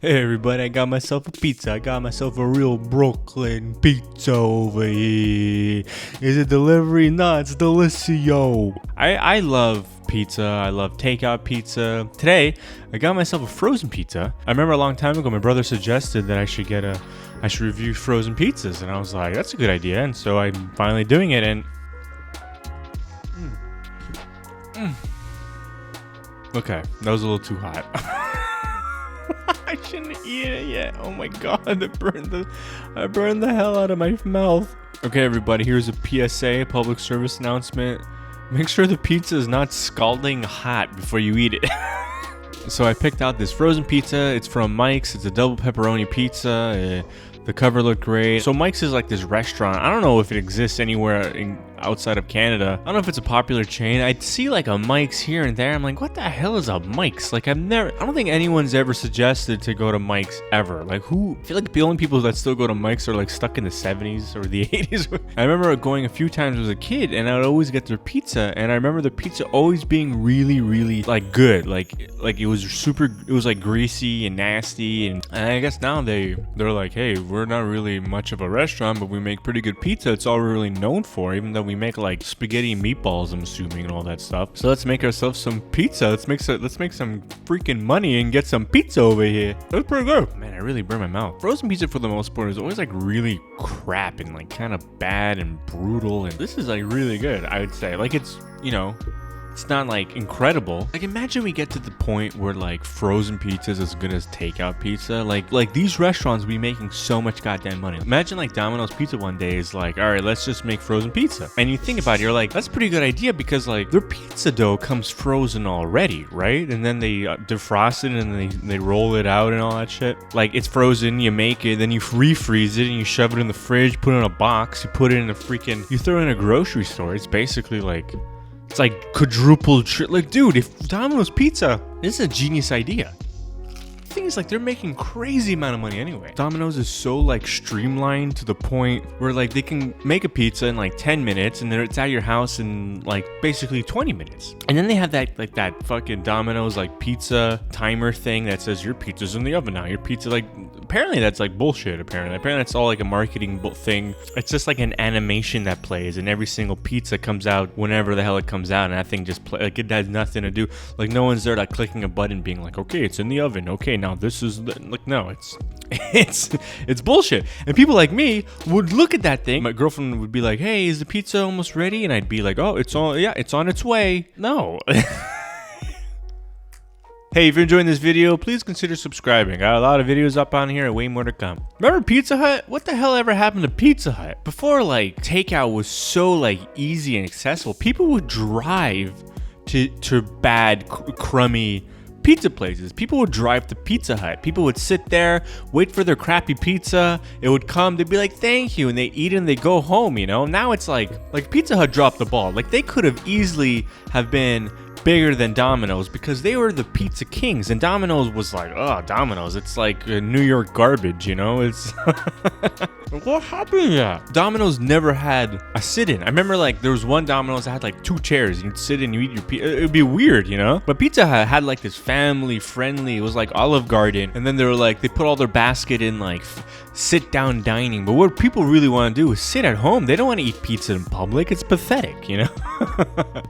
Hey everybody, I got myself a pizza. I got myself a real Brooklyn pizza over here. Is it delivery? No, it's Delicio. I love pizza. I love takeout pizza. Today, I got myself a frozen pizza. I remember a long time ago, my brother suggested that I should review frozen pizzas, and I was like, that's a good idea. And so I'm finally doing it, and okay, that was a little too hot. I shouldn't eat it yet. Oh my god, I burned the hell out of my mouth. Okay, everybody, here's a PSA, public service announcement. Make sure the pizza is not scalding hot before you eat it. So I picked out this frozen pizza. It's from Mike's. It's a double pepperoni pizza. The cover looked great. So Mike's is like this restaurant. I don't know if it exists anywhere outside of Canada. I don't know if it's a popular chain. I'd see like a Mike's here and there. I'm like, what the hell is a Mike's? Like I don't think anyone's ever suggested to go to Mike's ever. Like who? I feel like the only people that still go to Mike's are like stuck in the 70s or the 80s. I remember going a few times as a kid and I would always get their pizza. And I remember the pizza always being really, really like good. Like it was like greasy and nasty. And I guess now they're like, hey, we're not really much of a restaurant, but we make pretty good pizza. It's all we're really known for, even though we make like spaghetti and meatballs, I'm assuming, and all that stuff. So let's make ourselves some pizza. Let's make some freaking money and get some pizza over here. That's pretty good. Man, I really burned my mouth. Frozen pizza for the most part is always like really crap and like kind of bad and brutal. And this is like really good, I would say. Like it's, it's not like incredible. Like imagine we get to the point where like frozen pizza is as good as takeout pizza. Like these restaurants be making so much goddamn money. Imagine like Domino's Pizza one day is like, all right, let's just make frozen pizza. And you think about it, you're like, that's a pretty good idea because like their pizza dough comes frozen already, right? And then they defrost it and then they roll it out and all that shit. Like it's frozen, you make it, then you refreeze it and you shove it in the fridge, put it in a box, you put it in you throw it in a grocery store. It's basically like, it's like quadruple, like, dude, if Domino's Pizza, this is a genius idea. The thing is, like, they're making crazy amount of money anyway. Domino's is so, like, streamlined to the point where, like, they can make a pizza in, like, 10 minutes, and then it's at your house in, like, basically 20 minutes. And then they have that, like, that fucking Domino's, like, pizza timer thing that says your pizza's in the oven now. Your pizza, like, apparently that's, like, bullshit, apparently. Apparently that's all, like, a marketing thing. It's just, like, an animation that plays, and every single pizza comes out whenever the hell it comes out, and that thing just like, it has nothing to do. Like, no one's there, like, clicking a button being like, okay, it's in the oven. Okay, now this is like, no, it's bullshit. And people like me would look at that thing. My girlfriend would be like, hey, is the pizza almost ready? And I'd be like, oh, it's on its way. No. Hey, if you're enjoying this video, please consider subscribing. I got a lot of videos up on here and way more to come. Remember Pizza Hut? What the hell ever happened to Pizza Hut? Before, like, takeout was so, like, easy and accessible, people would drive to bad, crummy pizza places. People would drive to Pizza Hut. People would sit there, wait for their crappy pizza. It would come. They'd be like, thank you. And they eat it and they go home, Now it's like Pizza Hut dropped the ball. Like, they could have easily have been bigger than Domino's because they were the pizza kings, and Domino's was like, oh, Domino's, it's like New York garbage, it's what happened? Yeah, Domino's never had a sit-in. I remember like there was one Domino's that had like 2 chairs, you'd sit in, you eat your pizza. It would be weird, but Pizza Hut had like this family friendly, it was like Olive Garden, and then they were like, they put all their basket in like sit down dining. But what people really want to do is sit at home. They don't want to eat pizza in public. It's pathetic,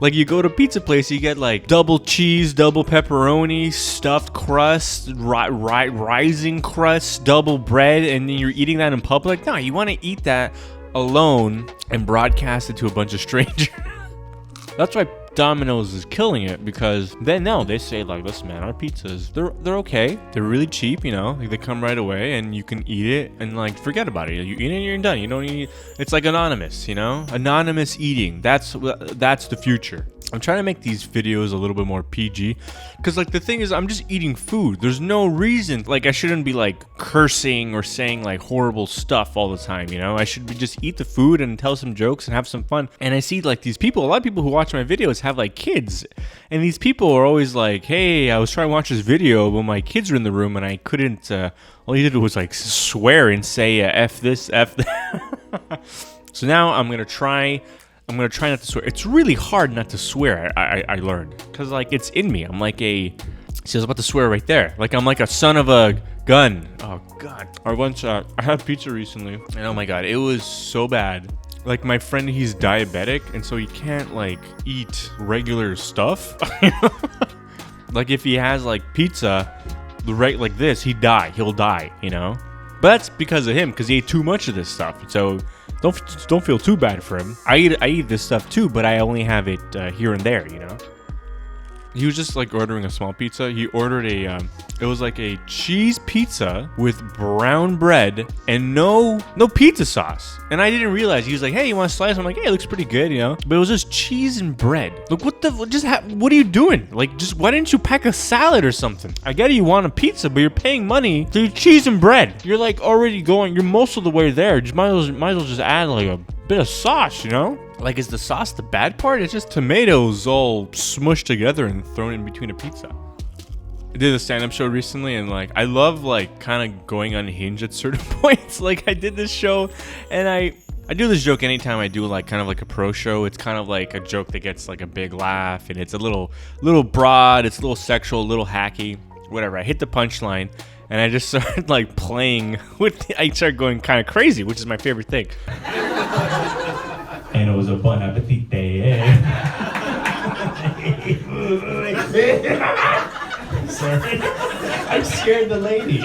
like you go to pizza place, you get like double cheese, double pepperoni, stuffed crust, rising crust, double bread, and then you're eating that in public. No, you want to eat that alone and broadcast it to a bunch of strangers. That's why Domino's is killing it, because then they say like, listen man, our pizzas, they're okay, they're really cheap, like they come right away and you can eat it and like forget about it. You eat it and you're done. You don't eat. It's like anonymous, anonymous eating. That's the future. I'm trying to make these videos a little bit more PG, because like the thing is, I'm just eating food. There's no reason, like I shouldn't be like cursing or saying like horrible stuff all the time, I should just eat the food and tell some jokes and have some fun. And I see like these people, a lot of people who watch my videos have like kids, and these people are always like, hey, I was trying to watch this video but my kids are in the room and I couldn't, all you did was like swear and say F this, F that. So now I'm gonna try not to swear. It's really hard not to swear, I learned. Because, like, it's in me. I'm like see, I was about to swear right there. Like, I'm like a son of a Gun. Oh god. I had pizza recently, and oh my god, it was so bad. Like, my friend, he's diabetic, and so he can't like eat regular stuff. Like, if he has like pizza like this, he'll die, you know. But that's because of him, because he ate too much of this stuff. So don't feel too bad for him. I eat this stuff too, but I only have it here and there, you know. He was just like ordering a small pizza. He ordered it was like a cheese pizza with brown bread and no pizza sauce. And I didn't realize. He was like, "Hey, you want a slice?" I'm like, "Hey, it looks pretty good, you know." But it was just cheese and bread. Like, what are you doing? Like, just why didn't you pack a salad or something? I get it, you want a pizza, but you're paying money to eat cheese and bread. You're like already you're most of the way there. Just might as well just add like a bit of sauce, you know? Like, is the sauce the bad part? It's just tomatoes all smushed together and thrown in between a pizza. I did a stand-up show recently, and like, I love like kind of going unhinged at certain points. Like, I did this show, and I do this joke anytime I do like kind of like a pro show. It's kind of like a joke that gets like a big laugh, and it's a little broad, it's a little sexual, a little hacky, whatever. I hit the punchline, and I just started like playing with I started going kind of crazy, which is my favorite thing. And it was a bon appetit. Sorry. I scared the lady.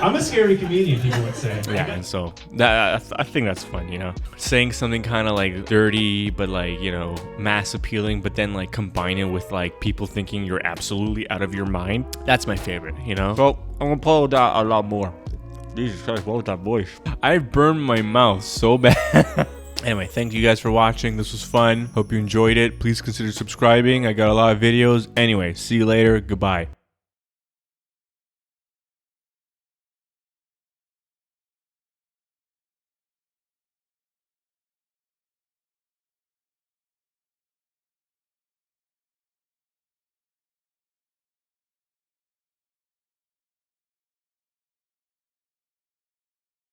I'm a scary comedian, people would say. Yeah, and so I think that's fun, you know? Saying something kind of like dirty, but like, you know, mass appealing, but then like combine it with like people thinking you're absolutely out of your mind. That's my favorite, you know? So I'm gonna pull that a lot more. Jesus Christ, what was that voice? I burned my mouth so bad. Anyway, thank you guys for watching. This was fun. Hope you enjoyed it. Please consider subscribing. I got a lot of videos. Anyway, see you later. Goodbye.